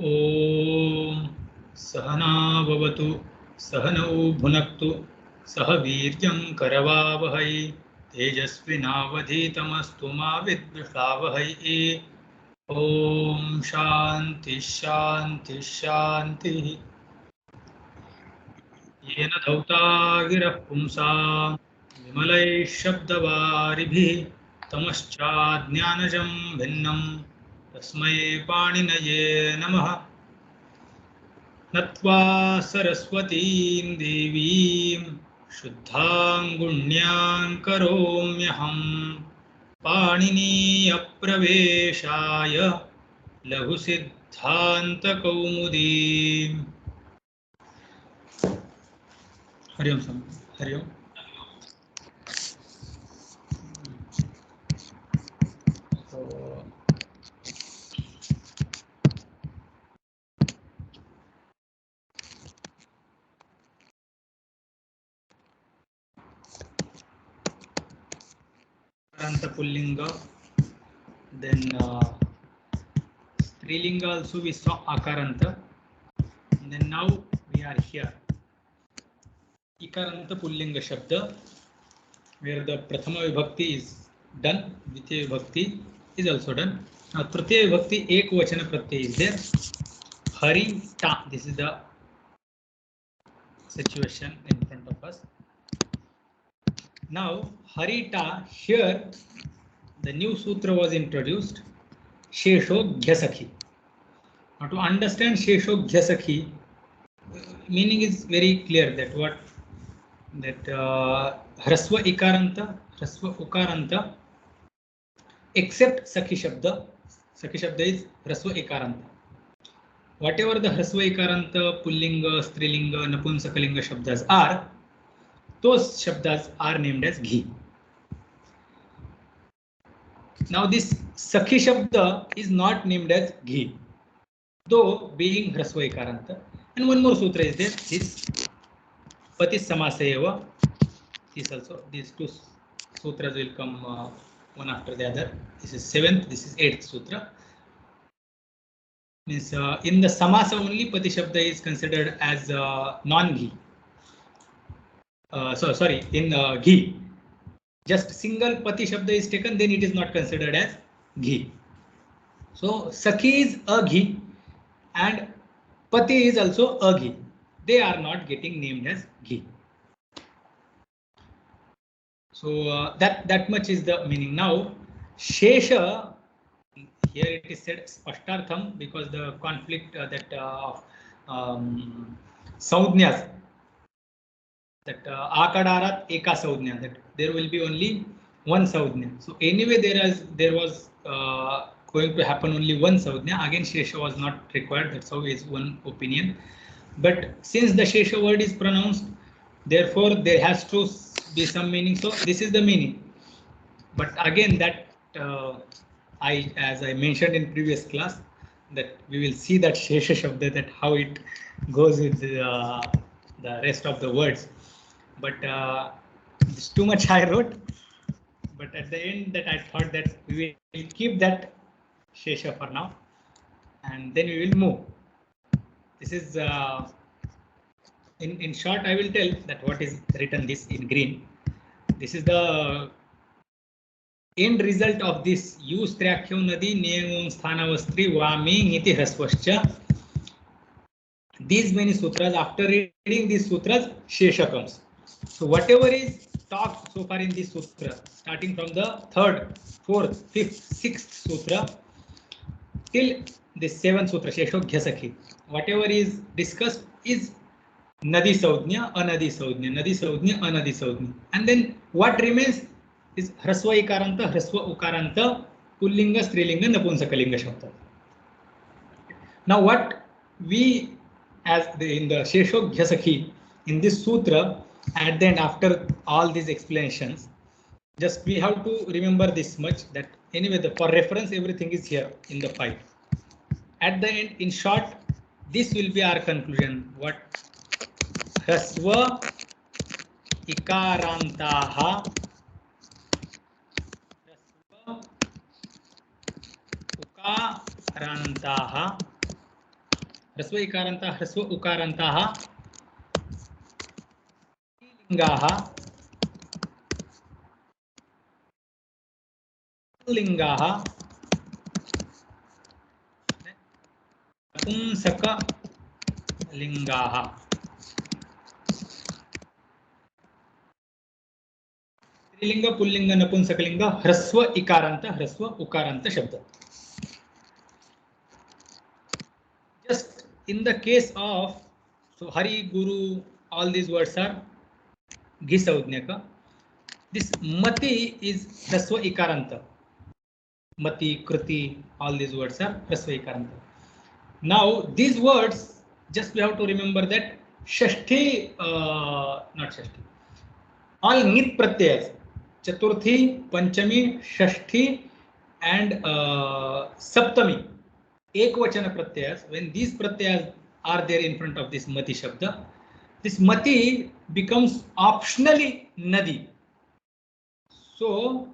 ॐ सहना भवतु सहनौ भुनक्तु सह वीर्यं करवावहै तेजस्विनावधीतमस्तु मा विद्विषावहै। ॐ शान्ति शान्ति शान्तिः। येन धौता गिरः पुंसां विमलैः शब्दवारिभिः तमश्चाज्ञानजं भिन्नं तस्मै पाणिनये नमः। नत्वा सरस्वतीं देवीं शुद्धां गुण्यां करोम्यहं पाणिनीयप्रवेशाय लघुसिद्धान्तकौमुदीम्। हरि ओम हरि ओम। So, Akaranta Pullinga, then Strilinga also we saw Akaranta, and then now we are here. Ikaranta Pullinga Shabda, where the Prathama Vibhakti is done, Dvitiya Vibhakti is also done. Now Tritiya Vibhakti Ekvachana Pratyay is there. Hari Ta, this is the situation in front of us. Now Harita, here the new sutra was introduced, Sheshoghyasakhi. Now to understand Sheshoghyasakhi, meaning is very clear that what that Hrasva Ikaranta, Hrasva Ukaranta, except Sakhi Shabda. Sakhi Shabda is Hrasva Ikaranta. Whatever the Hrasva Ikaranta, Pullinga, Strilinga, Napunsakalinga Shabdas are, those Shabdas are named as Ghi. Now this Sakhi Shabda is not named as Ghi, though being Hrasva Ikaranta. And one more sutra is there, this Pati Samasayeva. This also, these two sutras will come one after the other. This is 7th, this is 8th sutra. Means in the Samasa only Pati Shabda is considered as non-Ghi. Sorry, in Ghi. Just single Pati Shabda is taken, then it is not considered as Ghi. So Sakhi is a Ghi and Pati is also a Ghi. They are not getting named as Ghi. So that much is the meaning. Now Shesha, here it is said Spashtartham because the conflict of Saudnyas, that Akadarat Eka Saudnya, that there will be only one Saudnya. So anyway there was going to happen only one Saudnya. Again Shesha was not required, that's how is one opinion. But since the Shesha word is pronounced, therefore there has to be some meaning. So this is the meaning. But again that as I mentioned in previous class, that we will see that Shesha Shabda, that how it goes with the rest of the words. But it's too much I wrote. But at the end that I thought that we will keep that Shesha for now, and then we will move. This is in short, I will tell that what is written this in green. This is the end result of this use Trakhyo Nadi Neyam Sthanavastri Vami Iti Hrasvascha. These many sutras, after reading these sutras, Shesha comes. So whatever is talked so far in this sutra, starting from the 3rd, 4th, 5th, 6th sutra till the 7th sutra, Sheshoghyasakhi, whatever is discussed is Nadi Saudnya, Anadi Saudnya, Nadi Saudnya, Anadi Saudnya. And then what remains is Hrasva Ikaranta, Hrasva Ukaranta, Pullinga, Strilinga, Napunsakalinga Shabda. Now what we as in the Sheshoghyasakhi, in this sutra, at the end after all these explanations, just we have to remember this much, that anyway for reference everything is here in the file. At the end, in short, this will be our conclusion. What Hrasva Ikarantaha, Hrasva Ukarantaha, ह्रस्व इकारान्तः ह्रस्व उकारान्तः लिङ्गाः लिङ्गाः नपुंसकलिङ्गाः स्त्रीलिंग pulling नपुंसकलिंग ह्रस्व इकारांत ह्रस्व उकारांत शब्द. Just in the case of Hari, Guru, all these words are Ghisavjnaka. This Mati is ह्रस्व इकारanta. Mati, Kriti, all these words are ह्रस्व इकारanta. Now these words, just we have to remember that Shashti, not Shashti, all Nit Pratyayas, Chaturthi, Panchami, Shashti and Saptami, Ekvachana Pratyayas, when these Pratyayas are there in front of this Mati Shabda, this Mati becomes optionally Nadi. So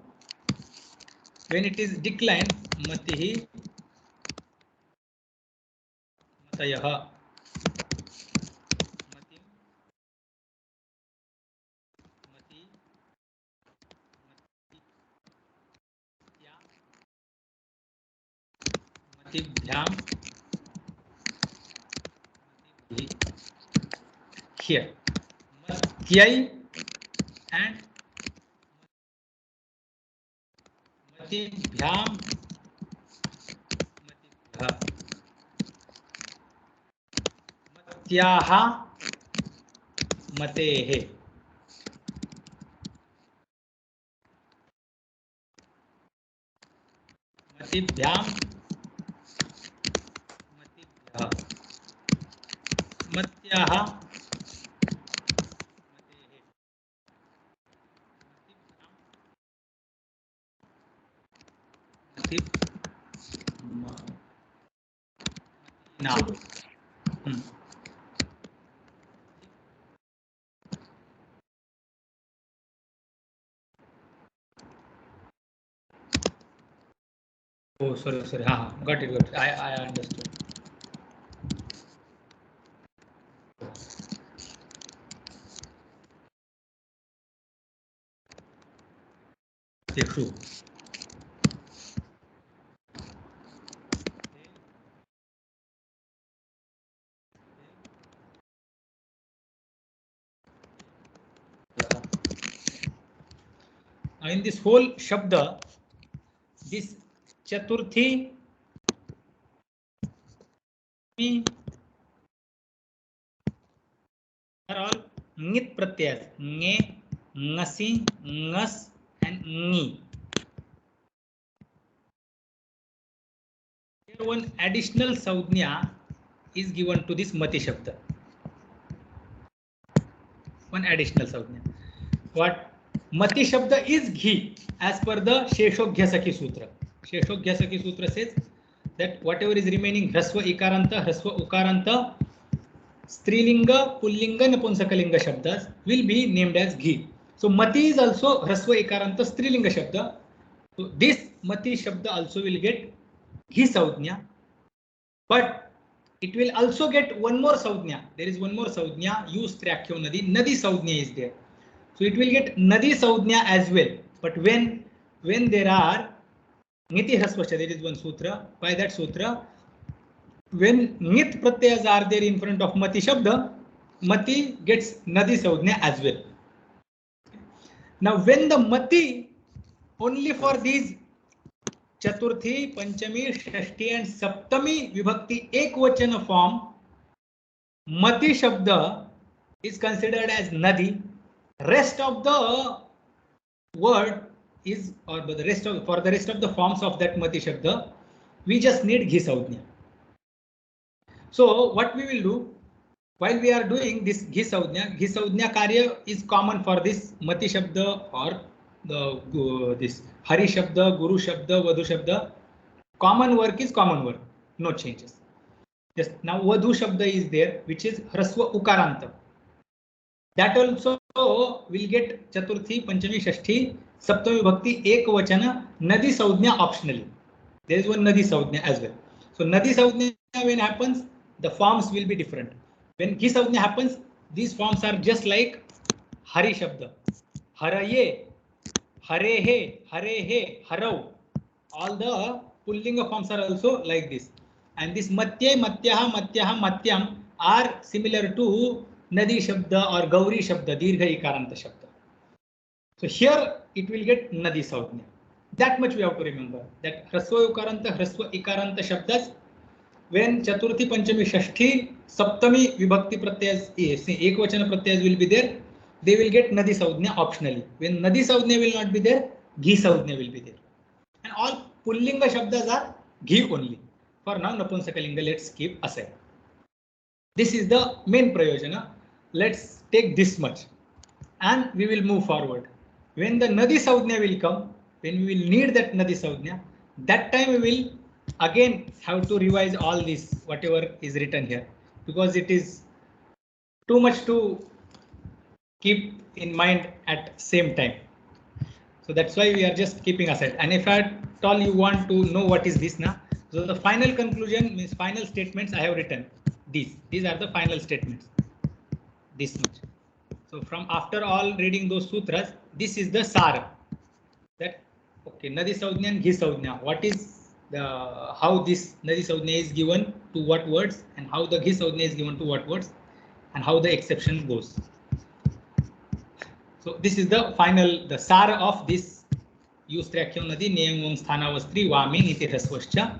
when it is declined, Matihi, Matayaha, Matibhyam, here, Matyai and Matibhyam, Matyaha, Matehe. Matibhyam, Matibhya, Matyaha, Matehe. Now, oh, sorry. Got it. I understood. True. Now in this whole Shabda, this Chaturthi are all Nit Pratyayas, Nge, Ngasi, Ngas and Ni. Here one additional Saudhnya is given to this Mati Shabda. One additional Saudhnya. What? Mati Shabda is Ghi as per the Sheshoghyasaki Sutra. Sheshoghyasaki Sutra says that whatever is remaining Hrasva Ikaranta, Hrasva Ukaranta, Strilinga, Pullinga, Napunsakalinga Shabdas will be named as Ghi. So Mati is also Hrasva Ikaranta, Strilinga Shabda. So this Mati Shabda also will get Ghi Saudhnya, but it will also get one more Saudhnya. There is one more Saudhnya, Yus Trakhyo Nadi, Nadi Saudhnya is there. So it will get Nadi Saudhnya as well. But when there are Niti Hrasvascha, there is one sutra. By that sutra, when Nit Pratyayas are there in front of Mati Shabda, Mati gets Nadi Saudhnya as well. Now when the Mati only for these Chaturthi, Panchami, Shashti and Saptami Vibhakti Ekvachana form, Mati Shabda is considered as Nadi. Rest of the word is, or the rest of, for the rest of the forms of that Mati Shabda, we just need Ghi Saudhnya. So what we will do while we are doing this Ghi Saudhnya Karya is common for this Mati Shabda or the this Hari Shabda, Guru Shabda, Vadhu Shabda. Common work is common work, no changes. Just now Vadhu Shabda is there, which is Hrasva Ukaranta. That also will get Chaturthi, Panchami, Shashti, Saptami Bhakti, Ekvachana, Nadi Saudhnya optionally. There is one Nadi Saudhnya as well. So Nadi Saudhnya when happens, the forms will be different. When Ghi Savnya happens, these forms are just like Hari Shabda. Haraye, Harehe, Harehe, Harau. All the Pullinga forms are also like this. And this Matye, Matyaha, Matyaha, Matyam are similar to Nadi Shabda or Gauri Shabda, Dirgha Ikaranta Shabda. So here it will get Nadi Savnya. That much we have to remember, that Hraswa Ukaranta, Hraswa Ikaranta Shabdas, when Chaturthi, Panchami, Shashti, Saptami Vibhakti Pratyas, Ekvachana Pratyas will be there, they will get Nadi Savnya optionally. When Nadi Savnya will not be there, Ghi Savnya will be there. And all Pullinga Shabdas are Ghi only. For now, Napunsakalinga, let's keep aside. This is the main Prayojana. Let's take this much and we will move forward. When the Nadi Savnya will come, when we will need that Nadi Savnya, that time we will again have to revise all this, whatever is written here, because it is too much to keep in mind at same time. So that's why we are just keeping aside. And if at all you want to know what is this now, so the final conclusion means final statements I have written. These are the final statements. This much. So from after all reading those sutras, this is the sara. That okay, Nadi Savnya and Ghi Savnya. What is the how this Nadi Savnya is given to what words, and how the Ghi Savnya is given to what words, and how the exception goes. So this is the final, the sara of this Yustrakyam Nadi Neyamam Sthanavastri Vamin iti Hraswascha,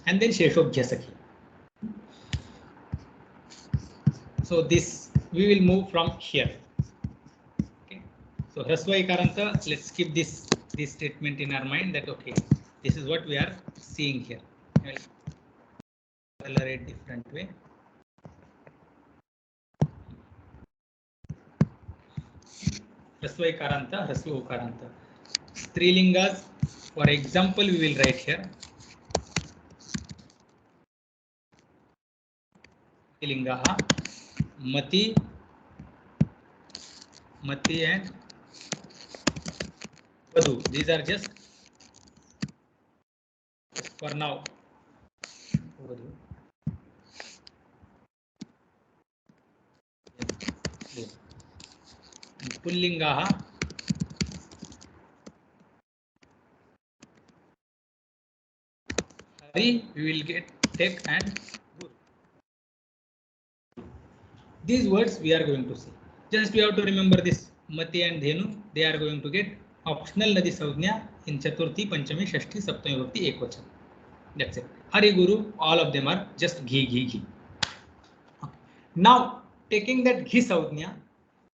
and then Sheshobhya Sakhi. So this we will move from here. Okay. So Hraswa Ikaranta, let's keep this statement in our mind that okay, this is what we are seeing here. I will color it different way. Hraswa Ikaranta, Hraswa Ukaranta. Strilingas, for example, we will write here. Strilingaha, Mati, Mati and Vadu. These are just for now. Vadu. Pullingaha, Hari, we will get take and Gur. These words we are going to see. Just we have to remember this Mati and Dhenu, they are going to get optional Nadi Savnya in Chaturthi, Panchami, Shashti, Saptami Bhakti, Ekvachan. That's it. Hari Guru, all of them are just Ghi, Ghi, Ghi. Okay. Now, taking that Ghi Savnya,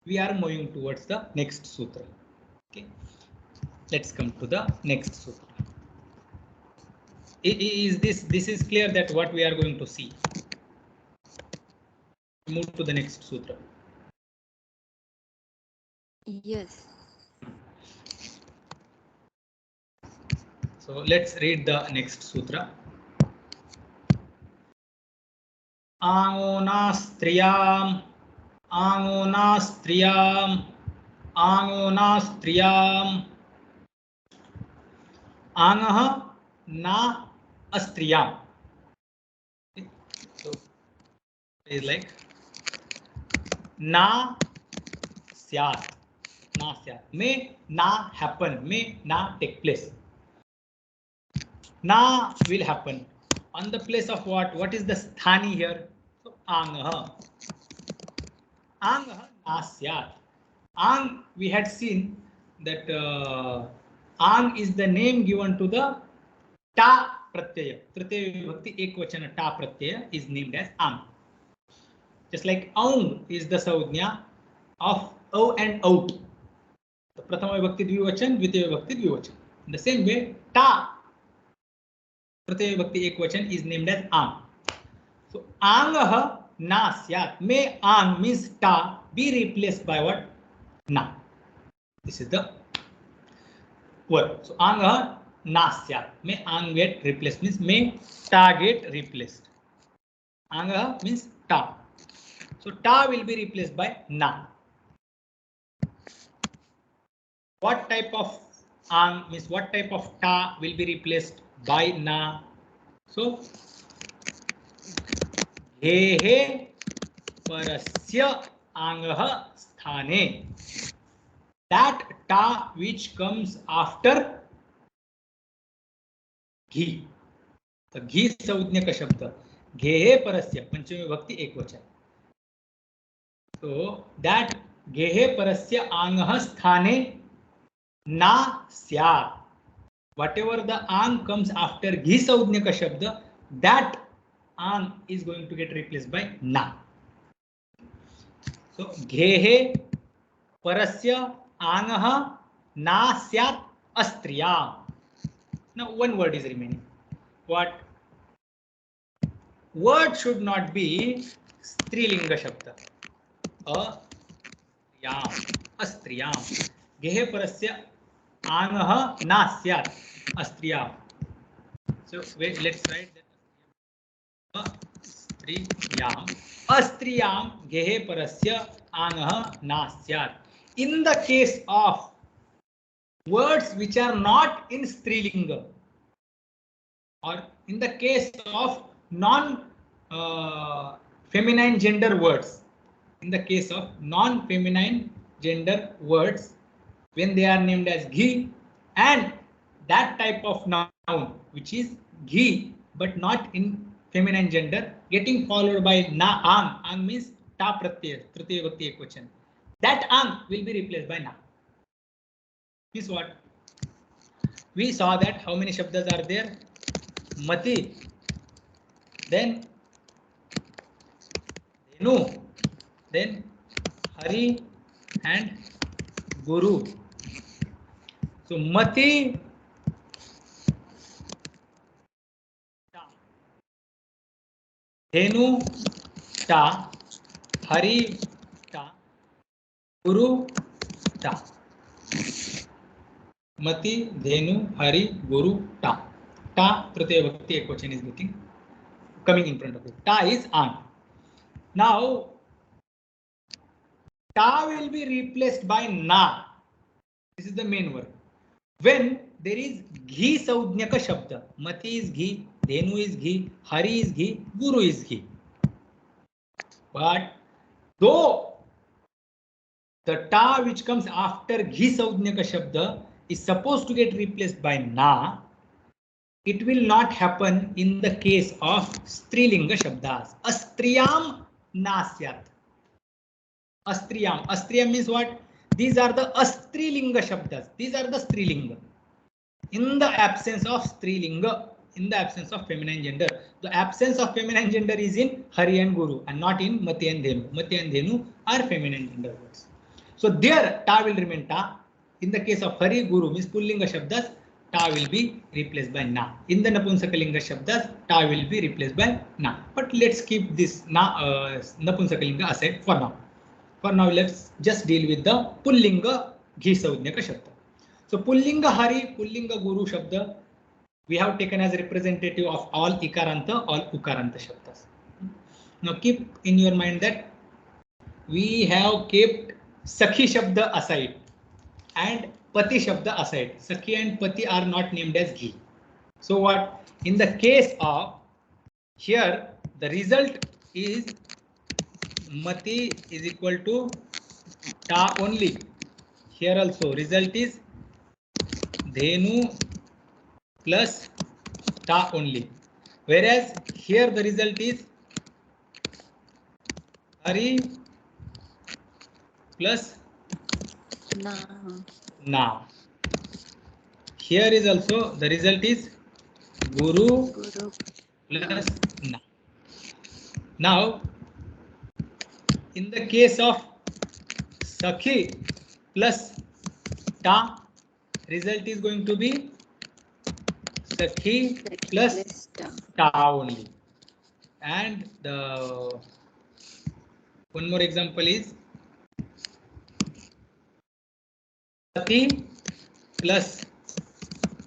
we are moving towards the next sutra. Okay. Let's come to the next sutra. This is clear that what we are going to see? Move to the next sutra. Yes. So let's read the next sutra. Angonastriyam, Angonastriyam, Angonastriyam, Angah na astriyam. Okay. So it's like na syat, na syat. May na happen, may na take place. Na will happen on the place of what? What is the sthani here? So angah. Angah na syat. Ang, we had seen that ang is the name given to the ta pratyaya. Tritiya vibhakti ekvachana ta pratyaya is named as ang. Just like aung is the savnya of o and out. The prathama vibhakti dvivachan, dvitiya vibhakti dvivachan. In the same way, ta Tritiya vibhakti ekvachan is named as ang. So angah na syat. May ang means ta be replaced by what? Na. This is the word. So angah na syat. May ang get replaced means may ta get replaced. Angah means ta. So ta will be replaced by na. What type of ang means what type of ta will be replaced by na? So घेहे परस्य आंगः स्थाने. That ta which comes after घी. तो घी संज्ञक शब्द घेहे परस्य पंचमी विभक्ति एकवचन. So that घेहे परस्य आंगः स्थाने ना स्यात्. Whatever the ang comes after घी संज्ञक शब्द, that ang is going to get replaced by na. So घेहे परस्य आंगः ना स्यात् अस्त्रियाम्. Now one word is remaining. What? Word should not be strilinga shabda. Astriyam, astriyam. Gehe parasya angah na syat astriyam. So wait, let's write that. Astriyam, astriyam gehe parasya angah na syat. In the case of words which are not in strilinga, or in the case of non feminine gender words, in the case of non feminine gender words, when they are named as ghee, and that type of noun which is ghee but not in feminine gender getting followed by na ang means ta pratyay tritiya vibhakti ekvachan, that ang will be replaced by na. Is what we saw, that how many shabdas are there? Mati, then Dhenu, then Hari and Guru. So Mati, ta, Dhenu, ta, Hari, ta, Guru, ta. Mati, Dhenu, Hari, Guru, ta. Ta, Tritiya Vibhakti ekvachan is getting coming in front of it. Ta is ang. Now, ta will be replaced by na. This is the main word. When there is ghee saudnyaka shabda, Mati is ghee, Dhenu is ghee, Hari is ghee, Guru is ghee. But though the ta which comes after ghee saudnyaka shabda is supposed to get replaced by na, it will not happen in the case of strilinga shabdas. Astriyam nasyat. Astriyam. Astriyam means what? These are the astrilinga shabdas. These are the strilinga. In the absence of strilinga, in the absence of feminine gender. The absence of feminine gender is in Hari and Guru and not in Mati and Dhenu. Mati and Dhenu are feminine gender words. So there ta will remain ta. In the case of Hari, Guru means pullinga shabdas, ta will be replaced by na. In the Napunsakalinga shabdas, ta will be replaced by na. But let's keep this na Napunsakalinga aside for now. For now, let's just deal with the pullinga ghee saudnyaka shabda. So pullinga Hari, pullinga Guru shabda, we have taken as representative of all ikaranta, all ukaranta shabdas. Now keep in your mind that we have kept Sakhi shabda aside and Pati shabda aside. Sakhi and Pati are not named as ghee. So what? In the case of here, the result is Mati is equal to ta only. Here also result is Dhenu plus ta only. Whereas here the result is Hari plus na. Here is also the result is Guru plus na. Now, in the case of Sakhi plus ta, result is going to be Sakhi plus ta only. And the one more example is Pati plus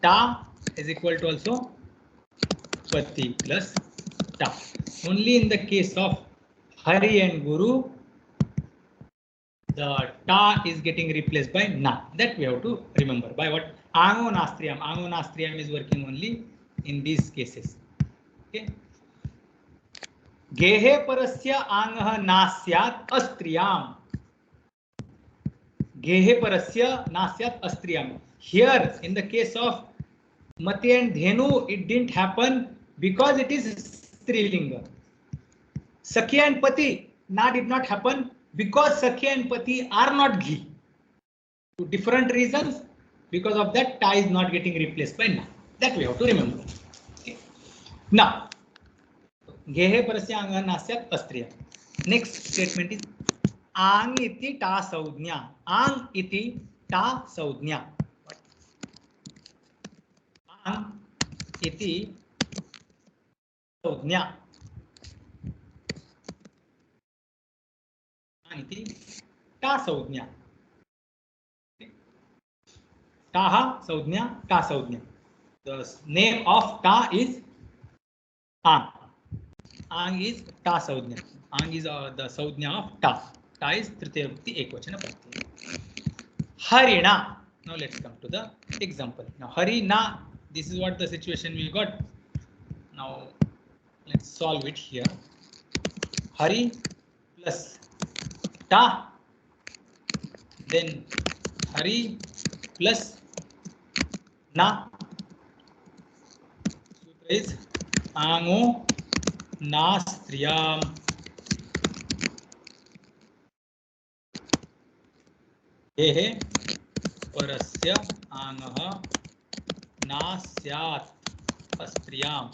ta is equal to also Pati plus ta. Only in the case of Hari and Guru, the ta is getting replaced by na. That we have to remember. By what? Ango nastriyam. Ango nastriyam is working only in these cases. Okay. गेहे परस्य आंगः नास्यात् अस्त्रियाम्. Gehe parasya nasyat astriyam. Here, in the case of Mati and Dhenu, it didn't happen because it is Strilinga. Sakya and Pati, na did not happen because Sakya and Pati are not Ghi. Two different reasons. Because of that, Ta is not getting replaced by Na. That we have to remember. Okay. Now, Gehe parasya anga nasyat astriyam. Next statement is आंग इति टा संज्ञा. आंग इति टा संज्ञा. आंग इति संज्ञा. आंग इति टा संज्ञा. टाः संज्ञा, टा संज्ञा. The name of ta is आंग. आंग is टा संज्ञा. आंग is the संज्ञा of ta. Ta is tritiya vibhakti ekvachana pratyaya. Harina. Now let's come to the example. Now Harina, this is what the situation we got. Now let's solve it here. Hari plus ta, then Hari plus na. Sutra is ango nastriyam. गेहे परस्य आंगः नास्यात् अस्त्रियाम्.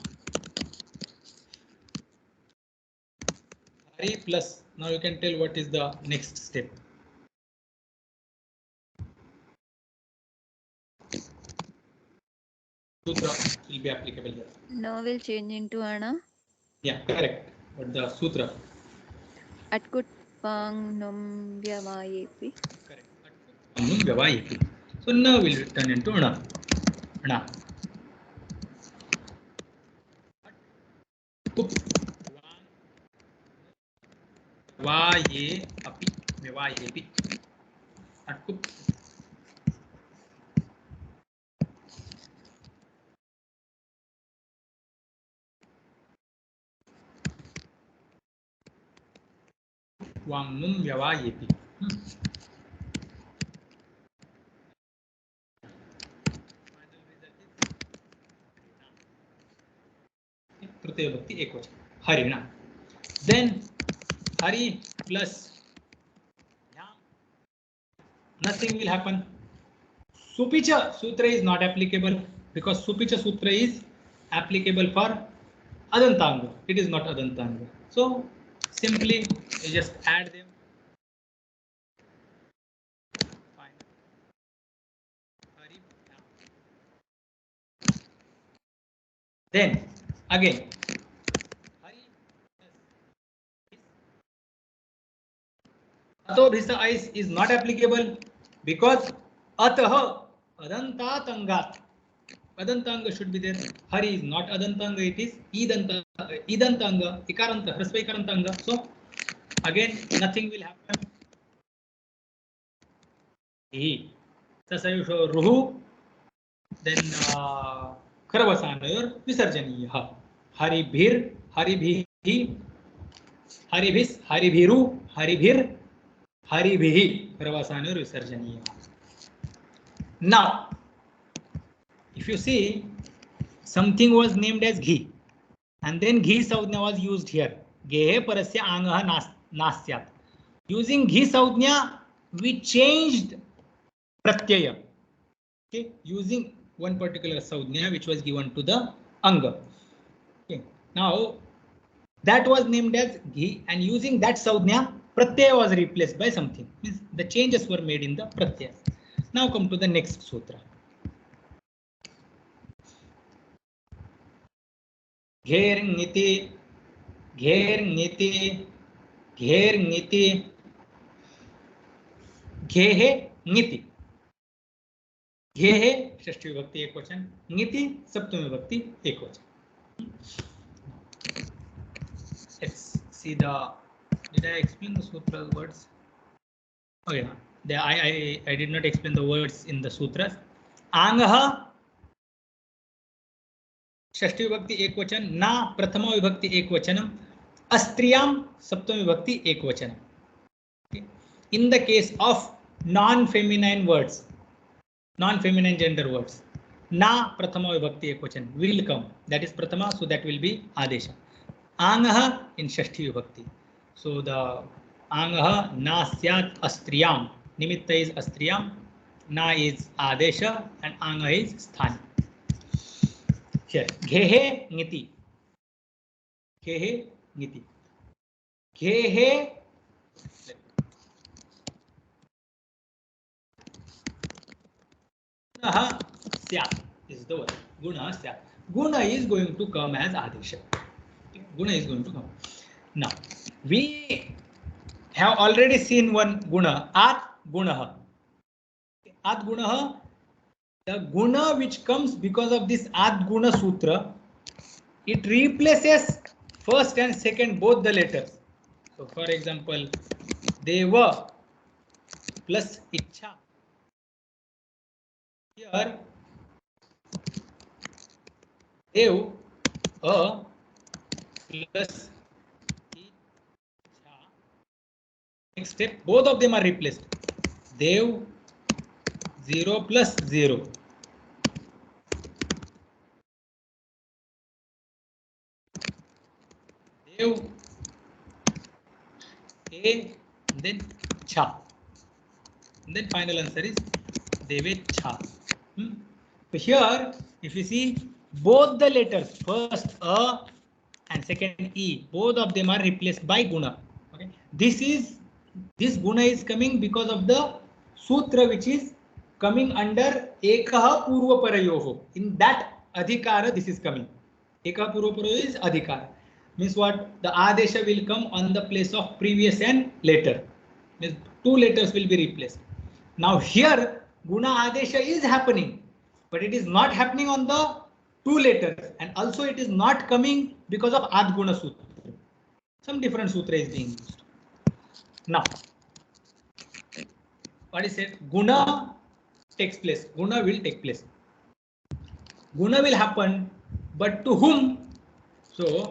Hari plus. Now you can tell what is the next step. Sutra will be applicable here. Now will change into ana. Yeah, correct. But the sutra. Atkut pang nom vyavayepi. Correct. Num vyavayepi. So now will turn into ana. Ana. Kup. Vaye api. Vyavayepi. Atkup. Num vyavayepi. Tritiya vibhakti ekvachana. Harina. Then Hari plus nothing will happen. Supicha sutra is not applicable because Supicha sutra is applicable for Adantanga. It is not Adantanga. So simply you just add them. Fine. Then again Ato Bhisa is not applicable because Ataha Adantatangat. Adantanga should be there. Hari is not Adantanga, it is Idantanga, Ikaranta, Hrasva Ikarantanga. So again nothing will happen. He. Tasayusho Ruhu. Then Kravasanayor Visarjaniya. Haribhir, Haribhi, Haribhis, Haribhiru, Haribhir, Haribhi, Kravasanayor Visarjaniya. Now, if you see, something was named as Ghi, and then Ghi Saudhnya was used here. Gehe parasya angaha nasyat. Using Ghi Saudhnya, we changed Pratyaya. Okay, using one particular Saudhnya which was given to the Anga. Okay, now that was named as Ghi, and using that Saudhnya, Pratyaya was replaced by something. Means the changes were made in the Pratyaya. Now come to the next sutra. Gher niti, gher niti, gher niti, ghehe niti. Ghehe षष्ठी विभक्ति एकवचन, नीति सप्तमी विभक्ति एकवचन. Let's see the. Did I explain the sutra words? Oh yeah. I did not explain the words in the sutras. Angah षष्ठी विभक्ति एकवचन, ना प्रथमा विभक्ति एकवचनम, अस्त्रियाम सप्तमी विभक्ति एकवचन. In the case of non-feminine words, non-feminine gender words, na prathama vibhakti ekvachan will come. That is prathama, so that will be adesha. Angah in shashti vibhakti. So the angah na syat astriyam. Nimitta is astriyam, na is adesha, and angah is sthani. Here, ghehe niti. Ghehe niti. Ghehe. Guna syat is the word. Guna syat. Guna is going to come as adesha. Guna is going to come. Now, we have already seen one guna, at gunaha. At gunaha, the guna which comes because of this at guna sutra, it replaces first and second both the letters. So, for example, deva plus ichha. Here, dev a plus ichha. Next step, both of them are replaced. Dev 0 plus 0. Dev a, then cha. And then final answer is Devecha. So here, if you see, both the letters, first A and second E, both of them are replaced by guna. Okay, this guna is coming because of the sutra which is coming under Ekaha Purva Parayoho. In that adhikara, this is coming. Ekaha Purva Parayoho is adhikara. Means what? The adesha will come on the place of previous and later. Means two letters will be replaced. Now here guna adesha is happening, but it is not happening on the two letters, and also it is not coming because of adguna sutra. Some different sutra is being used. Now, what is it? Guna takes place. Guna will take place. Guna will happen, but to whom? So,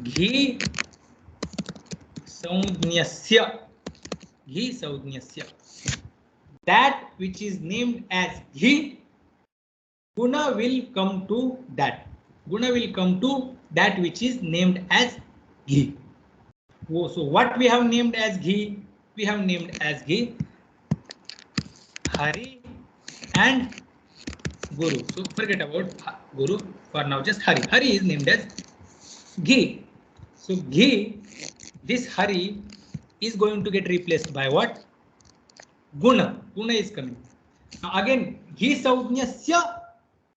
ghi saudnyasya. Ghi saudnyasya. That which is named as ghi, guna will come to that. Guna will come to that which is named as ghee. So what we have named as ghee? We have named as ghee Hari and Guru. So forget about Guru for now, just Hari. Hari is named as ghee. So ghee, this Hari is going to get replaced by what? Guna. Guna is coming. Now again, ghee saudnyasya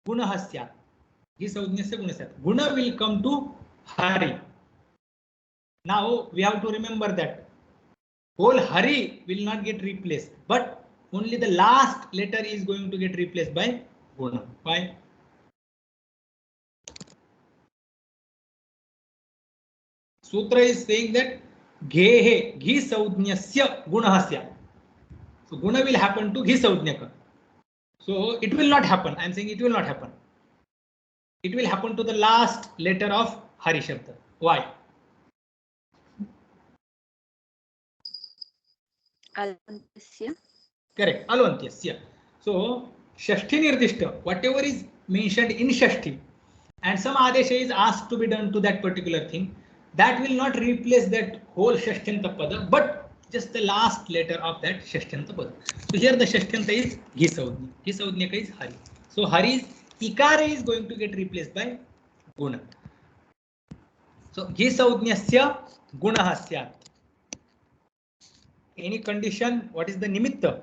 guna hasyat. Ghee saudnyasya guna hasyat. Guna will come to Hari. Now we have to remember that whole Hari will not get replaced, but only the last letter is going to get replaced by guna. Why? Sutra is saying that ghehe ghi saudnyasya gunahasya. So guna will happen to ghi saudnyaka. So it will not happen. I am saying it will not happen. It will happen to the last letter of Hari Shabda. Why? Alvantasya. Correct. Alvantyasya. So Shashti Nirdishta, whatever is mentioned in Shashti, and some Adesha is asked to be done to that particular thing, that will not replace that whole Shashtanta Pada, but just the last letter of that Shashtanta Pada. So here the Shashtanta is Ghisaudnya. Ghisaudnyaka is Hari. So Hari's Ikara is going to get replaced by Guna. So Ghisaudnyasya Gunaha Syat. Any condition, what is the Nimitta?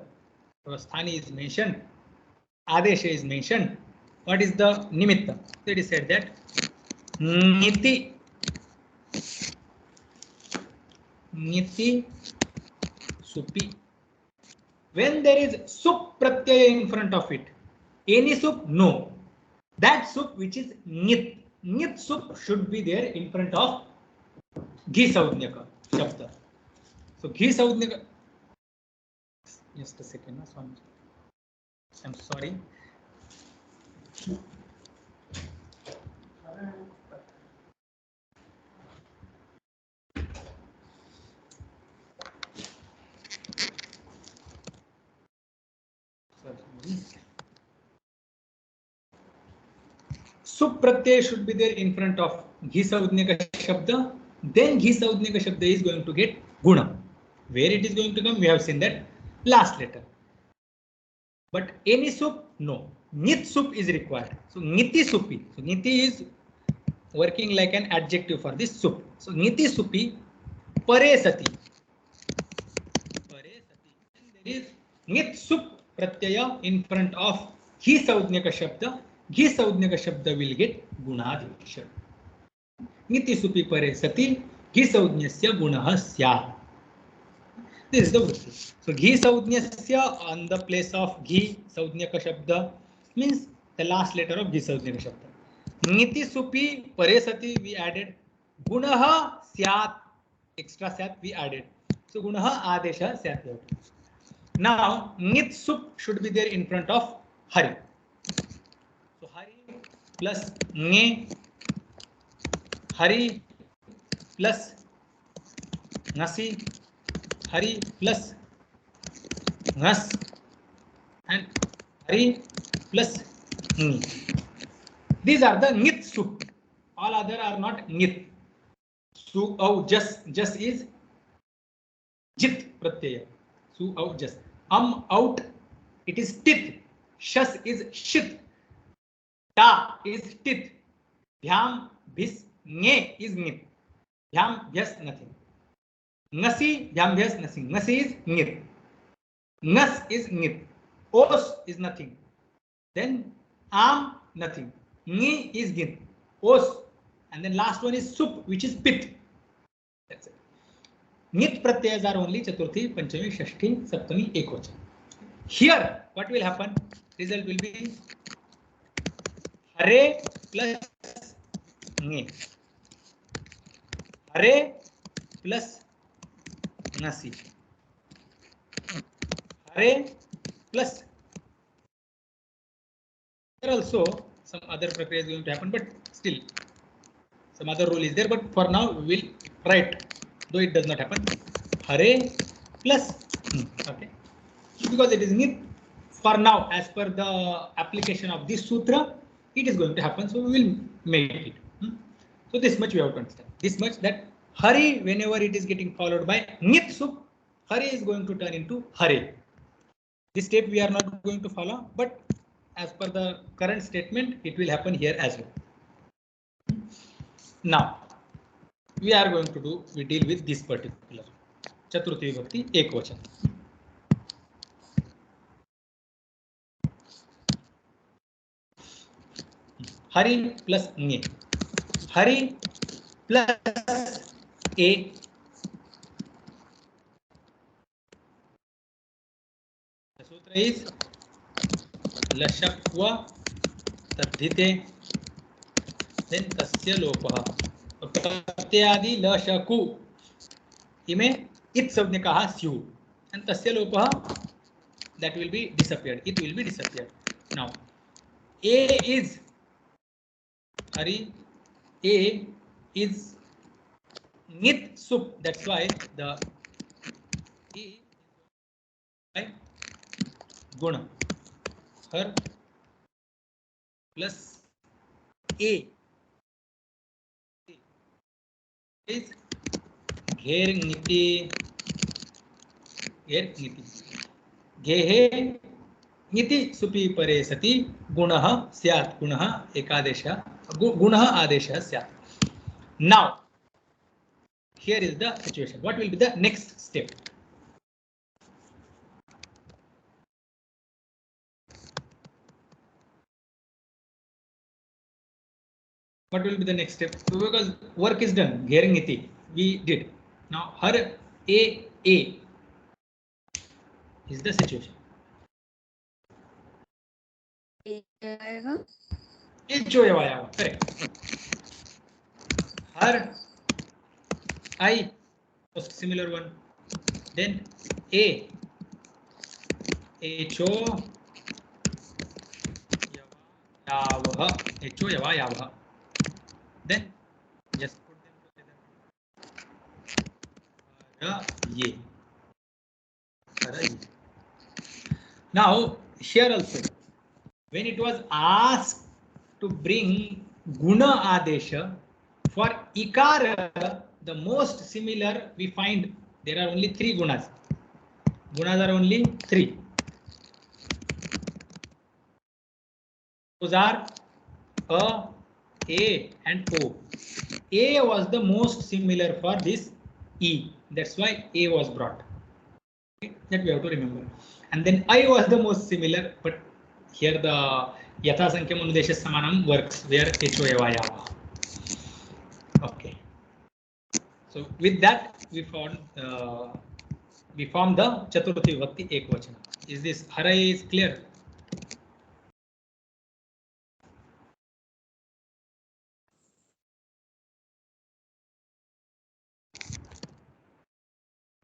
Sthani is mentioned. Adesha is mentioned. What is the Nimitta? So it is said that Niti Supi. When there is Sup Pratyaya in front of it, any Sup? No. That Sup which is Nit. Nit Sup should be there in front of Ghi Saudnyaka Shabda. So Ghi Saudnyaka. Just a second. I'm sorry. Soup Pratyaya should be there in front of घी संज्ञक शब्द, then घी संज्ञक शब्द is going to get guna. Where it is going to come, we have seen that last letter. But any sup, no. Nit sup is required. So niti supi. So niti is working like an adjective for this sup. So niti supi pare sati. Pare sati. And there is nit sup pratyaya in front of घी संज्ञक शब्द. घी संज्ञक शब्द will get गुणादेश. niti supi pare sati घी संज्ञस्य गुणः स्यात्. This is the vritti. So ghee संज्ञस्य on the place of घी संज्ञक शब्द means the last letter of घी संज्ञक शब्द. niti supi pare sati we added. गुणः स्यात् extra स्यात् we added. So गुणः आदेशः स्यात्. Now nit sup should be there in front of hari. So hari plus nge, hari plus nasi, hari plus nas, and hari plus ni. These are the nit sup. All other are not nit. Su au just is jit pratyaya. Su au just. Out it is tit. Shas is shit. Ta is tit. Bhyam bhis nge is nit. Bhyam bhyas nothing. Nasi bhyam bhyas nothing. Nasi is nit. Nas is nit. Os is nothing. Then am nothing. Ni is git. Os, and then last one is sup, which is pit. That's it. Nit pratyayas are only chaturthi, panchami, shashti, saptami, ekvachan. Here, what will happen? Result will be hare plus nge, hare plus nasi, hare plus. There also some other prakriya is going to happen, but still some other rule is there. But for now, we will write, though it does not happen. Hare plus okay, because it is nit. For now, as per the application of this sutra, it is going to happen. So we will make it. So this much we have to understand. This much that hari, whenever it is getting followed by nit sup, hari is going to turn into hare. This step we are not going to follow, but as per the current statement, it will happen here as well. Now we are going to deal with this particular Chaturthi Vibhakti Ekvachan. Hari plus nge. Hari plus a. The sutra is lashakva tadhite, then tasya lopah. Pratyadi lashaku ime it savnikaha syu, and tasya lopah, that will be disappeared. It will be disappeared. Now a is hari, a is nit sup. That's why the a is by guna. Har plus a is gher niti, gehe niti supi pare sati gunah syat. Gunah ekadesha, gunah adesha syat. Now here is the situation. What will be the next step? What will be the next step? So because work is done, ghering iti we did. Now har a is the situation. Correct. Har I was similar one. Then a echo yavah, echo yava yavah. Then just put them together. Ye. Now here also, when it was asked to bring guna adesha. For ikara, the most similar we find there are only 3 gunas. Gunas are only 3. Those are a, and o. A was the most similar for this e. That's why a was brought. Okay? That we have to remember. And then I was the most similar, but here the yatha sankhya manudesha samanam works where HOAYava. Okay. So with that we form the Chaturthi Vibhakti Ekvachana. Is this Haray is clear?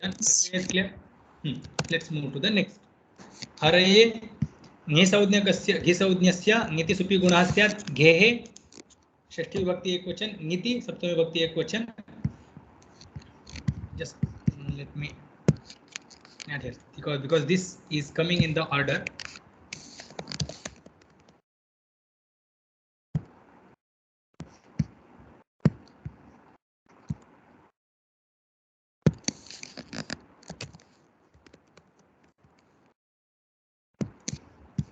Is clear? Let's move to the next. Haraye घिसंज्ञकस्य घिसंज्ञस्य नीति soupy गुणः स्यात् घेः षष्ठी विभक्ति एकवचन नीति सप्तमी विभक्ति एकवचन. Just let me add here because this is coming in the order.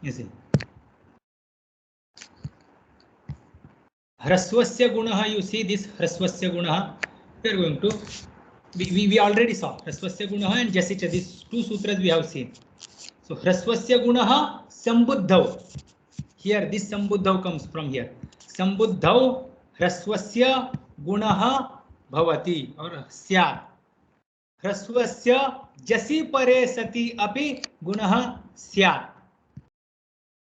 You see, hraswasya gunah, you see this hraswasya gunah, we are going to, we already saw hraswasya gunah and jasicha, these 2 sutras we have seen. So hraswasya gunah sambuddhav, here this sambuddhav comes from here. Sambuddhav hraswasya gunah bhavati or syat. hraswasya jasi pare sati api gunah syat.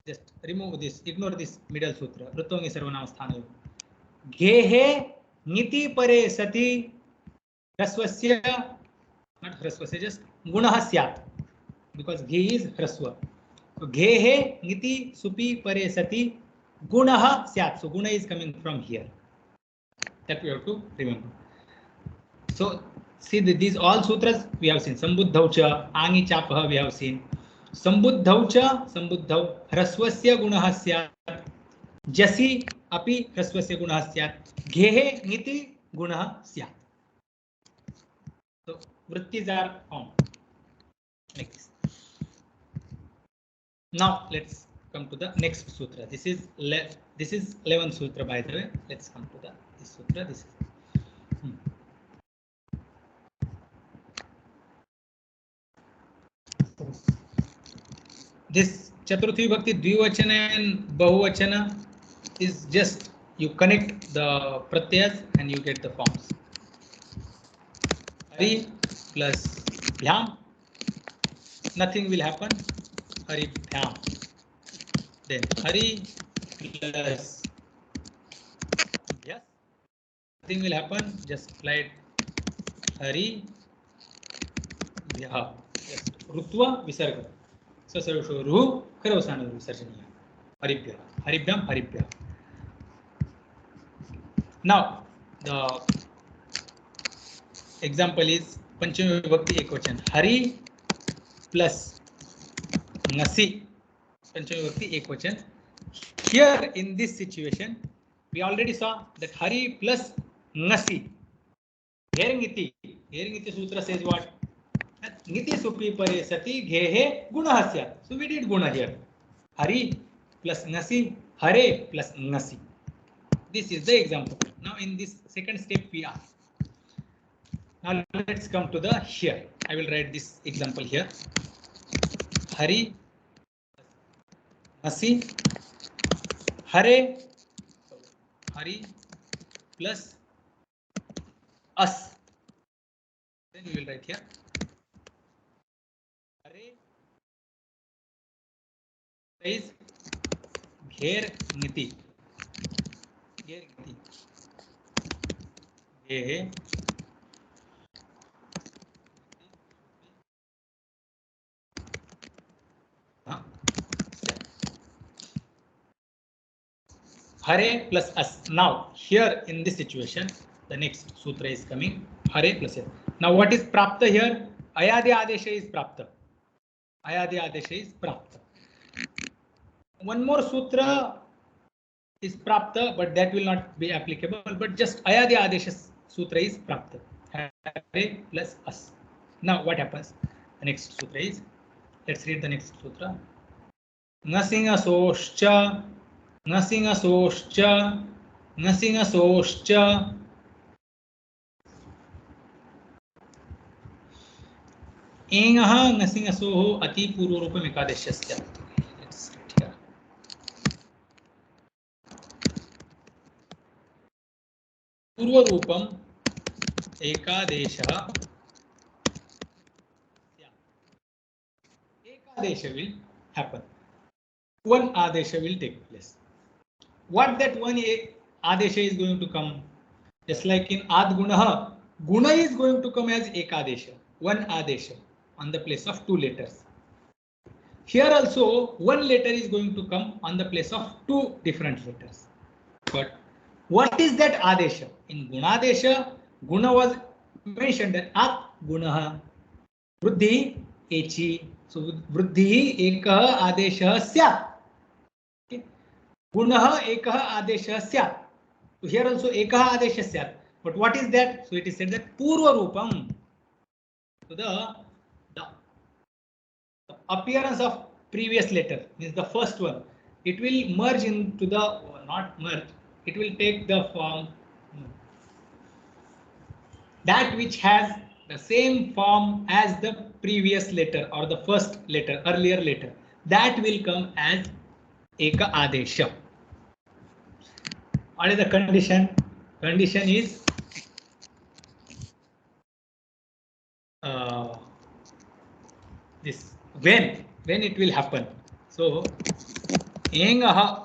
Just remove this, ignore this middle sutra. Rutvangi sarvanam sthanayo. Gehe niti pare sati hraswasya, not hraswasya, just gunah syat, because ge is hraswa. So gehe niti supi pare sati gunah syat. So guna is coming from here. That we have to remember. So see these all sutras we have seen. Sambuddhav cha, angi chapah we have seen. Sambuddhav cha, sambuddhav hraswasya gunah syat. Jasi api hraswasya gunah syat. Gehe niti gunah syat. So vrittis are formed like this. Now let's come to the next sutra. This is 11th sutra, by the way. Let's come to this sutra. This is this Chaturthi Vibhakti Dvivachana and Bahuvachana is just you connect the pratyas and you get the forms. Hari plus Bhyam, nothing will happen. Hari Bhyam. Then Hari plus yes, nothing will happen. Just apply Hari Bhya. Just Rutva Visarga. Sasarusho Ruhu Karavasana Visarjaniya. Haribhya. Haribhyam Haribhya. Now the example is Panchami Vibhakti Ekvachan. Hari plus Ngasi. Panchami Vibhakti Ekvachan. Here in this situation, we already saw that Hari plus Ngasi. Heringiti. Heringiti Sutra says what? Niti supi pare sati gehe gunah syat. So we did guna here. Hari plus Ngasi. Hare plus Ngasi. This is the example. Now in this second step we are. Now let's come to the here. I will write this example here. Hari, Ngasi, Hare, Hari plus us. Then we will write here. Hare is Gher Niti. Gher Niti. Gehe. Hare plus us. Now here in this situation, the next sutra is coming. Hare plus us. Now what is prapta here? Ayadi adesha is prapta. Ayadi adesha is prapta. One more sutra is prapta, but that will not be applicable. But just ayadi adesha sutra is prapta. Hare plus as. Now what happens? The next sutra is, let's read the next sutra. Nasingasoscha, nasingasoscha, nasingasoscha. एंगः नसिंगसोः अति पूर्व रूपम एकादशस्य. Let's write here. पूर्व रूपम एकादेशः. Ekadesha will happen. One adesha will take place. What that one adesha is going to come? Just like in adgunaha, guna is going to come as ekadesha, one adesha on the place of two letters. Here also one letter is going to come on the place of two different letters. But what is that adesha? In gunadesha, guna was mentioned that at gunaha, vruddhi echi. So vruddhi ekah adeshah syat. Okay. Gunah ekah adeshah syat. So here also ekah adeshah syat. But what is that? So it is said that purva rupam. So the appearance of previous letter means the first one. It will merge into the, not merge. It will take the form that which has the same form as the previous letter or the first letter, earlier letter. That will come as eka adesha. What is the condition? Condition is this, when it will happen. So engaha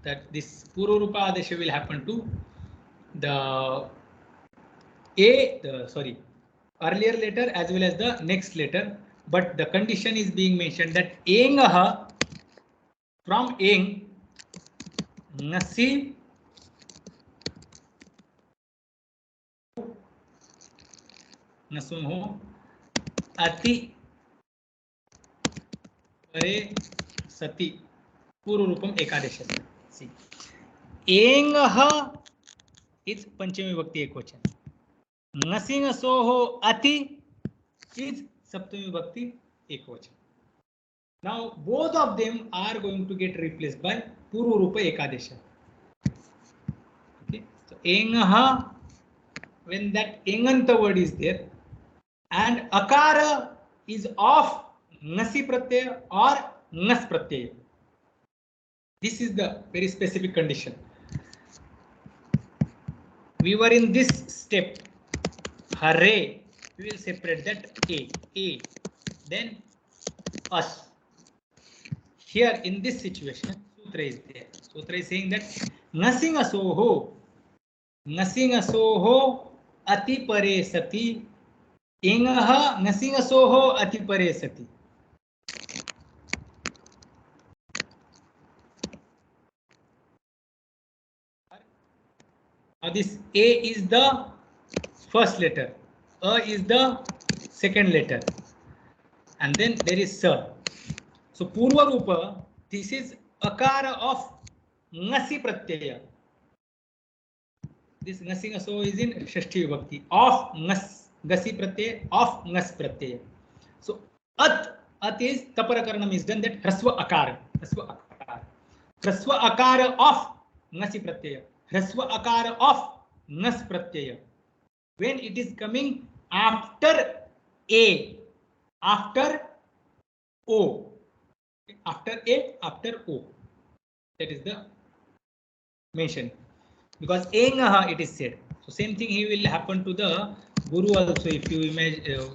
that this purva rupa adesha will happen to the earlier letter as well as the next letter, but the condition is being mentioned that engaha from eng nasi nasumho ati pare sati पूर्व रूपम एकादश. See, एंगः is पंचमी विभक्ति एकवचन. नसिंगसोः अति is सप्तमी विभक्ति एकवचन. Now both of them are going to get replaced by पूर्व रूप एकादश. Okay, so एंगः, when that enganta word is there and akara is of nasi pratyaya or nas pratyaya. This is the very specific condition. We were in this step. Hare, we will separate that a, then us. Here in this situation, sutra is there. Sutra is saying that nasingasoho ati pare sati, engaha nasingasoho ati pare sati. Now this A is the first letter, A is the second letter, and then there is Sa. So Purva Rupa, this is akara of Ngasi Pratyaya. This Ngasi Ngaso is in Shashti Vibhakti of Ngas, Gasi Pratyaya of Ngas Pratyaya. So At is Taparakarnam is done, that Hrasva Akara. Hrasva Akara of Ngasi Pratyaya. Hrasva akara of nas pratyaya. When it is coming after A, after O, after A, after O. That is the mention. Because engaha it is said. So same thing he will happen to the Guru also. If you imagine,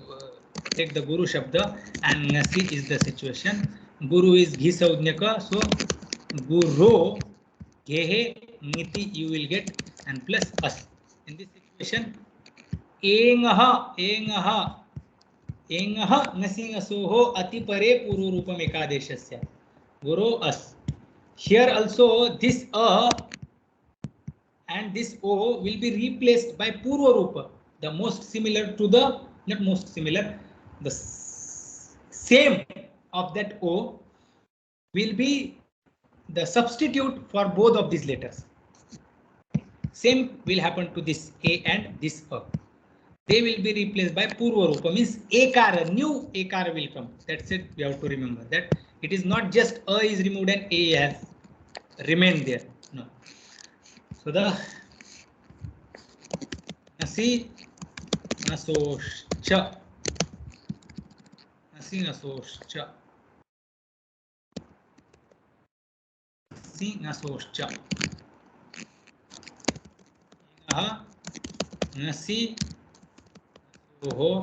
take the Guru Shabda and Nasi is the situation. Guru is Ghi Saudnyaka. So Guru Gehe Niti you will get, and plus us. In this situation, engaha nasingasoho ati pare puru rupam ekadeshasya. Guru us. Here also this a and this o will be replaced by purva rupa, the most similar to the not most similar, the same of that O will be the substitute for both of these letters. Same will happen to this A and this A. They will be replaced by Purva Rupa, means Ekara, new Ekara will come. That's it. We have to remember that it is not just A is removed and A has remained there. No. So the Nasi Nasoscha. Nasi Nasoscha. Nasi Nasoscha. Nasi हो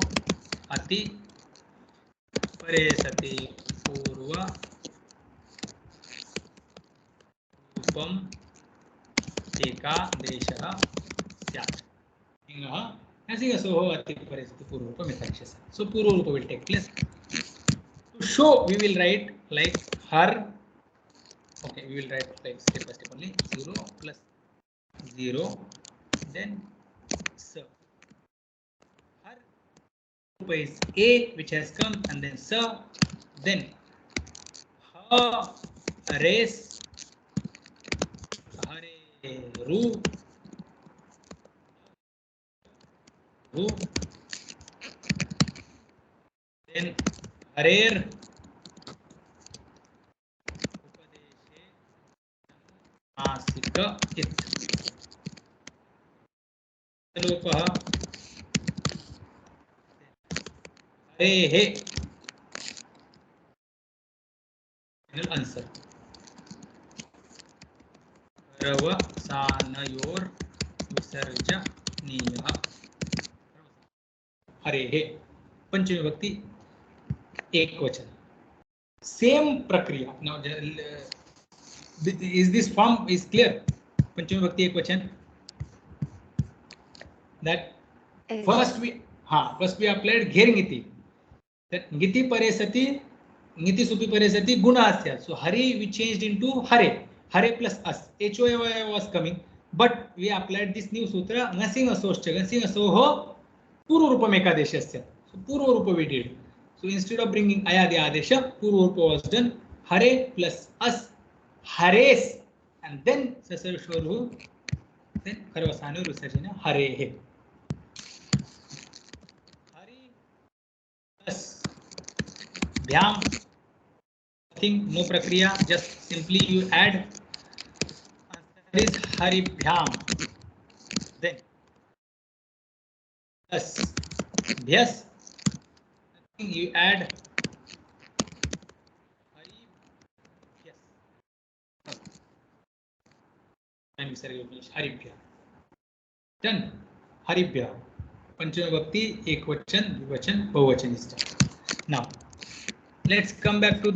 अति परे सति पूर्व रूपम एकादेशः स्यात्. So अति परे सति पूर्व रूपम एकादेशः. So पूर्व रूप will take place. To show, we will write like her. Okay, we will write like step by step only. 0 plus 0, then so her is A, which has come, and then sir, then her race, hare ru, then harer, upadeshe, masika it. Lopah, harehe. Final answer. रवसानयोर विसर्जनीयः. हरेः पंचमी विभक्ति एक वचन. Same प्रक्रिया. Now is this form is clear? पंचमी विभक्ति एक वचन. That first we applied घेर ngiti. That ngiti pare sati, ngiti supi pare sati guna asya. So hari we changed into hare. Hare plus us. HOA was coming, but we applied this new sutra. Ngasing asoscha. Ngasing asoho purva rupam ekadeshasya. So purva rupa we did. So instead of bringing ayadi adesha, purva rupa was done. Hare plus us, hares, and then sasarashvaru, then karvasanu rusajina harehe. Hari plus bhyam. Nothing, no prakriya, just simply you add. Answer is haribhyam. Then plus bhyas. Nothing, you add haribhyas. And we say haribhya. Done. Haribhya. Panchama Bhakti, Ekvachan, Vivachan, Bahuvachan is done. Now let's come back to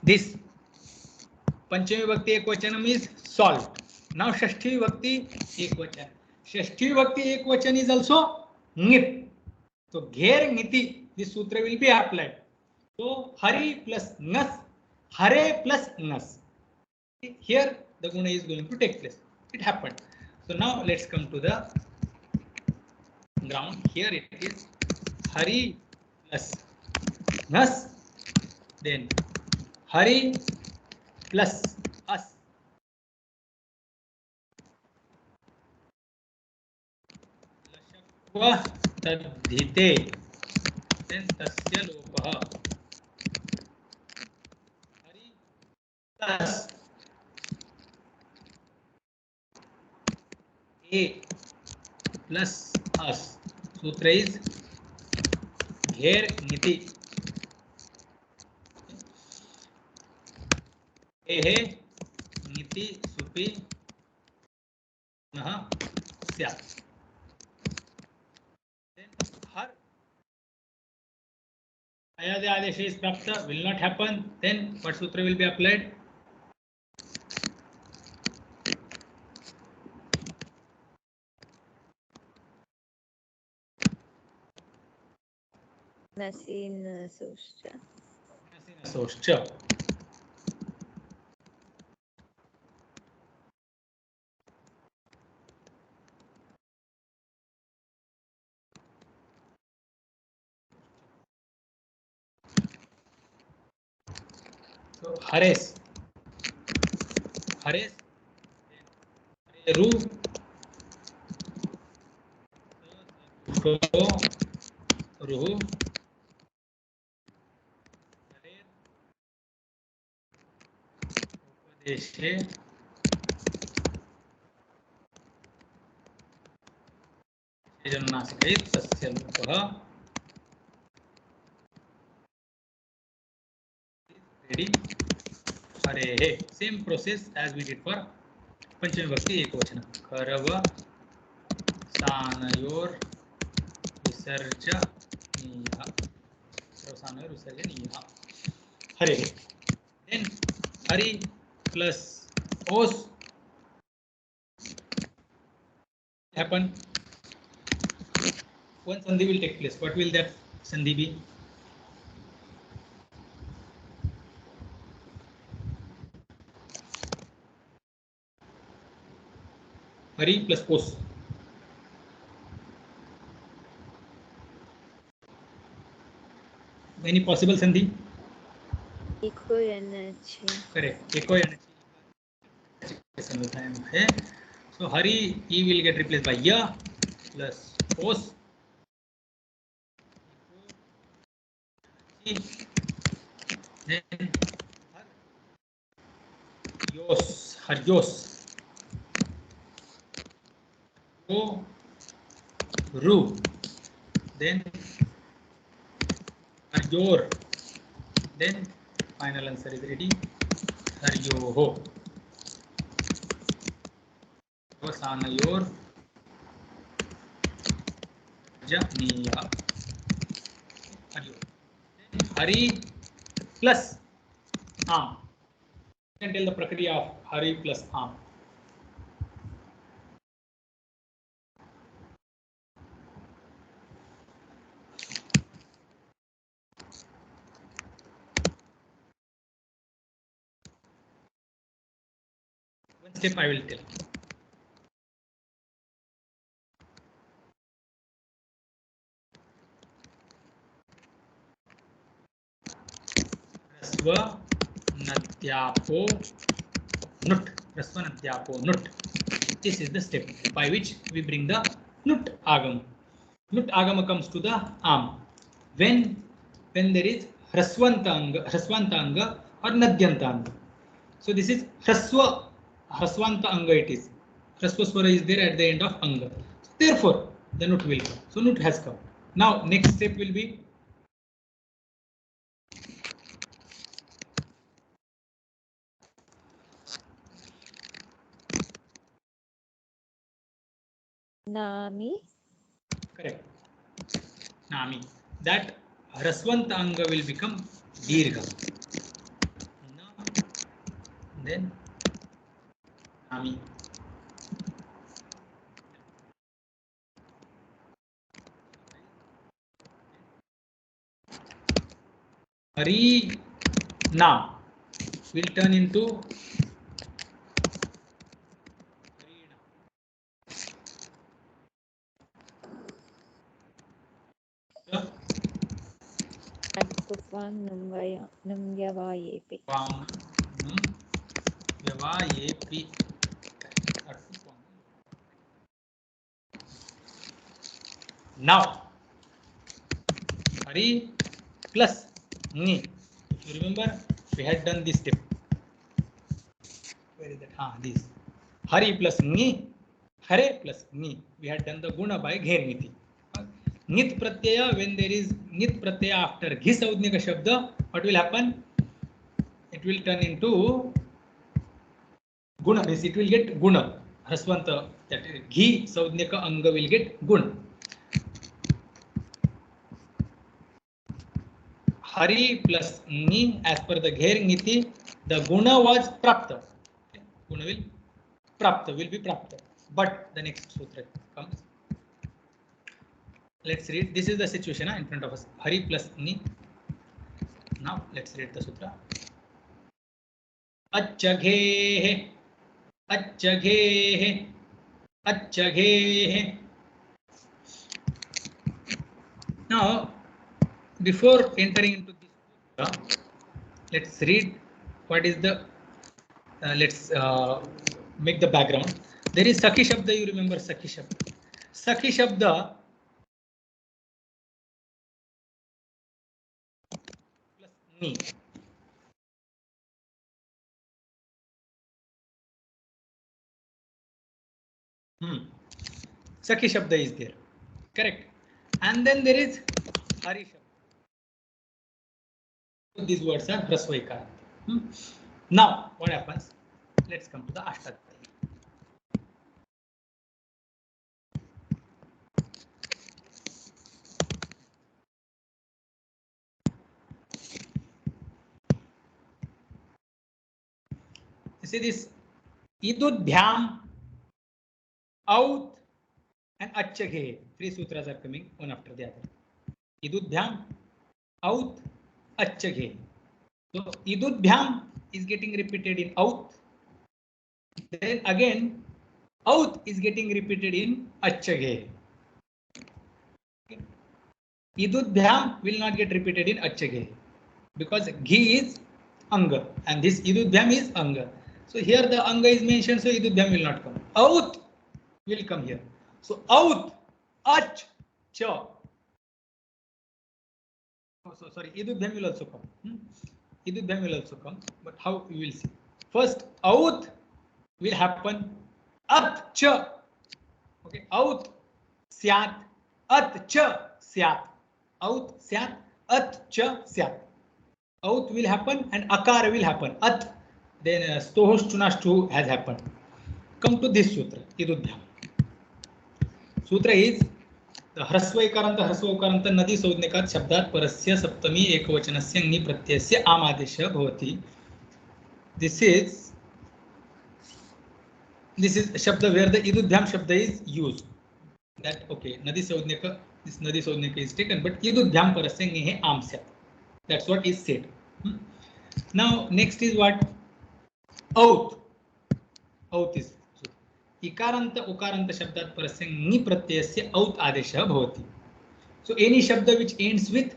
this. Panchami Vibhakti Ekvachanam is solved. Now Shashti Vibhakti Ekvachan. Shashti Vibhakti Ekvachan is also ngit. So gher ngiti, this sutra will be applied. So hari plus ngas, hare plus ngas. Here the guna is going to take place. It happened. So now let's come to the ground. Here it is hari plus ngas, then hari plus us. Lashakva tadhite, then tasya lopah. Hari plus A plus us. Sutra is gher niti. Ehe niti supi nah syat. Then har ayadi adesha is prapta, will not happen. Then what sutra will be applied? Nasin Soscha. Soscha. So Hares, Hares, Ru, Ro, Ruhu, Upadeshe, Jannasikai, Tasya Lupah, ready, Hare. Same process as we did for Panchami Bhakti Ekvachana. Karava, Sanayor, Visarjaniya. Sanayor Visarjaniya. Hare. Then Hari plus Os happen. One sandhi will take place. What will that sandhi be? Hari plus Os. Any possible sandhi? Eco energy. Correct. Eco energy. So Hari, he will get replaced by Ya plus Os. Then Yos, Haryos. Go, Ru. Then Haryor. Then final answer is ready. Haryoho. Sanayor Janiya. Hari plus Am. You can tell the prakriya of Hari plus Am. One step I will tell. Rasva Nadyapo Nut. Rasva Nadyapo Nut. This is the step by which we bring the Nut Agam. Nut Agama comes to the Am. When there is Hraswanta Anga or Nadyanta Anga. So this is Hraswanta Anga it is. Hrasva Swara is there at the end of Anga. So therefore, the Nut will come. So Nut has come. Now next step will be Nami. correct. Nami. That Hraswanta Anga will become Dirgha. Then Nami. Hari Nam will turn into Namgyavayepi. Now Hari plus Ni. If you remember, we had done this step. Where is that? This. Hari plus Ni, Hare plus Ni. We had done the guna by Gher Niti. Nit pratyaya, when there is Nit pratyaya after Ghi Saudnika Shabda, what will happen? It will turn into Guna. Means it will get Guna. Hraswanta, that Ghi Saudnika Anga will get Guna. Hari plus Ni, as per the Gher Niti, the Guna was Prapta. Guna will be Prapta. But the next sutra comes. Let's read. This is the situation in front of us. Hari plus Ni. Now let's read the sutra. Achaghe, achaghe, achaghe. Now, before entering into this sutra, let's read what is the let's make the background. There is Sakhi Shabda, you remember Sakhi Shabda. Sakhi Shabda plus Ni. Sakhi Shabda is there, correct? And then there is Hari Shabda. These words are Hrasvaikar. Now, what happens? Let's come to the Ashtadhyayi. You see this Idudbhyam, Out, and Achaghe. 3 sutras are coming one after the other. Idudbhyam, Out, Achaghe. So Idudbhyam is getting repeated in Out. Then again, Out is getting repeated in Achaghe. Idudbhyam will not get repeated in Achaghe because Ghi is Anga and this Idudbhyam is Anga. So here the Anga is mentioned, so Idudbhyam will not come. Out will come here. So Out, Ach, Cha. Oh, so sorry, Idudbhyam will also come. Idudbhyam will also come, but how you will see. First, Out will happen. At, Cha. Okay, Out, Syat, At, Cha, Syat. Out, Syat, At, Cha, Syat. Out will happen and Akar will happen. At, then Stohosh Chunashtu has happened. Come to this sutra, Idudbhyam. Sutra is the ह्रस्वैकारंत ह्रस्वौकारंत नदी संज्ञकात शब्दात परस्य सप्तमी एकवचनस्य ङि प्रत्ययस्य आम आदेशः भवति. This is shabda where the Idudbhyam shabda is used. That okay, nadi संज्ञक, this nadi संज्ञक is taken, but Idudbhyam परस्य ङि आम स्यात्. That's what is said. Now next is what? Out. Out is इकारांत उकारांत शब्दात परस्य ङि प्रत्ययस्य औत आदेशः भवति. So any shabda which ends with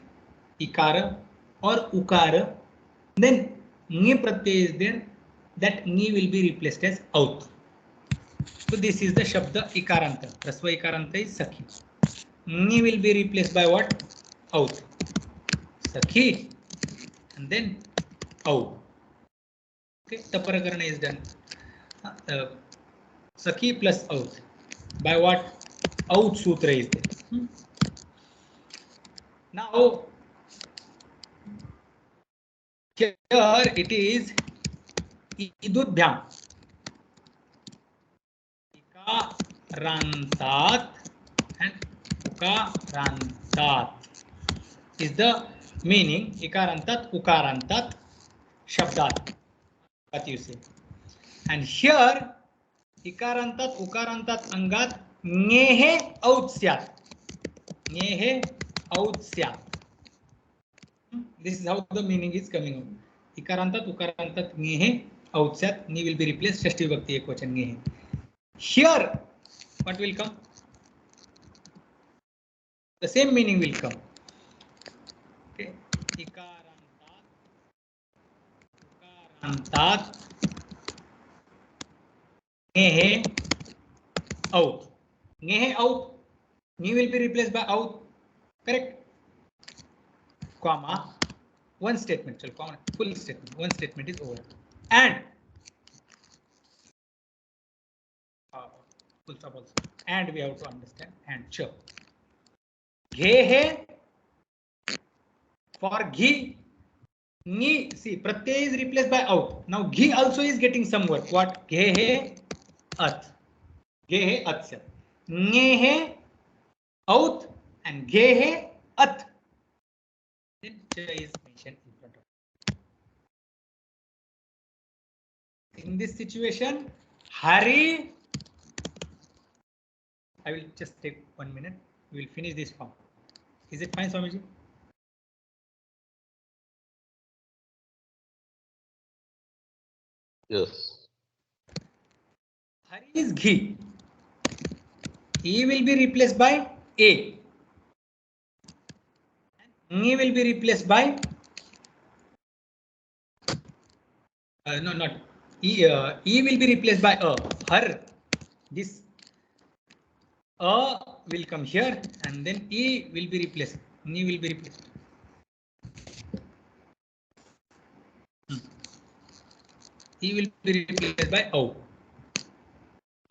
ikara or ukara, then ङि pratyay is there, that ङि will be replaced as out. So this is the shabda ikaranta. Rasva ikaranta is sakhi. ङि will be replaced by what? Out. Sakhi and then out. Okay, taparakarana is done. Sakhi plus out. By what? Out sutra is there. Now, here it is Idudbhyam. Ikarantat and Ukarantat is the meaning. Ikarantat, Ukarantat, Shabdat. What you say. And here, Ikarantat, Ukarantat, Angat, Ngehe out syat. Ngehe out syat. This is how the meaning is coming out. Ikarantat, Ukarantat, Ngehe out syat. Ni will be replaced. Shashti Vibhakti Ekvachan Ngehe. Here, what will come? The same meaning will come. Okay. Ikarantat, Ukarantat, Ngehe out. Ngehe out. Ni will be replaced by out. Correct. Comma. One statement. Full statement. One statement is over. And full stop also. And we have to understand. And cha. Ghe for ghi. Ni. See, pratyay is replaced by out. Now ghi also is getting some work. What? Ghe at. Ghe at se. Ngehe out and gehe at. Then cha is mentioned in front of. In this situation, Hari. I will just take 1 minute. We will finish this form. Is it fine, Swamiji? Yes. Hari is Ghi. E will be replaced by A. And Ngi will be replaced by No, not e. E will be replaced by a. Her. This a will come here, and then e will be replaced. E will be replaced. E will be replaced by o.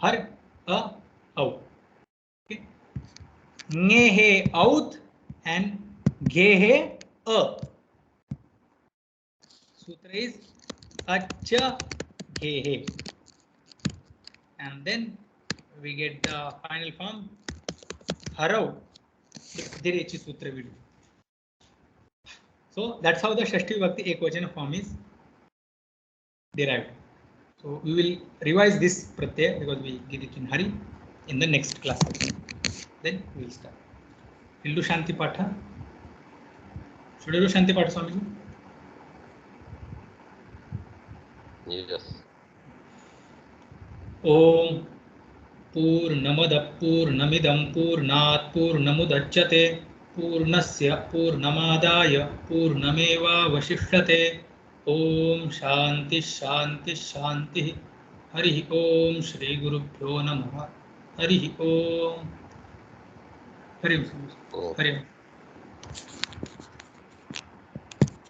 Her, a, o. Okay. Nge he out and ge he a. Sutra is acha ge he. And then we get the final form harav direchi sutra we do. So that's how the Shashti Vibhakti Ekvachana form is derived. So we will revise this pratyaya because we did it in hurry in the next class. Then we will start. We'll do Shanti Patha. Should I do Shanti Patha, Swamiji? Yes. Om Purnamada Purnamidam Purnat Purnamudachyate Purnasya Purnamadaya Purnameva Vashishyate. Om Shanti Shanti Shanti. Hari Om Shri Gurubhyo Namaha. Hari Om. Hari Om. Oh. Hari Om.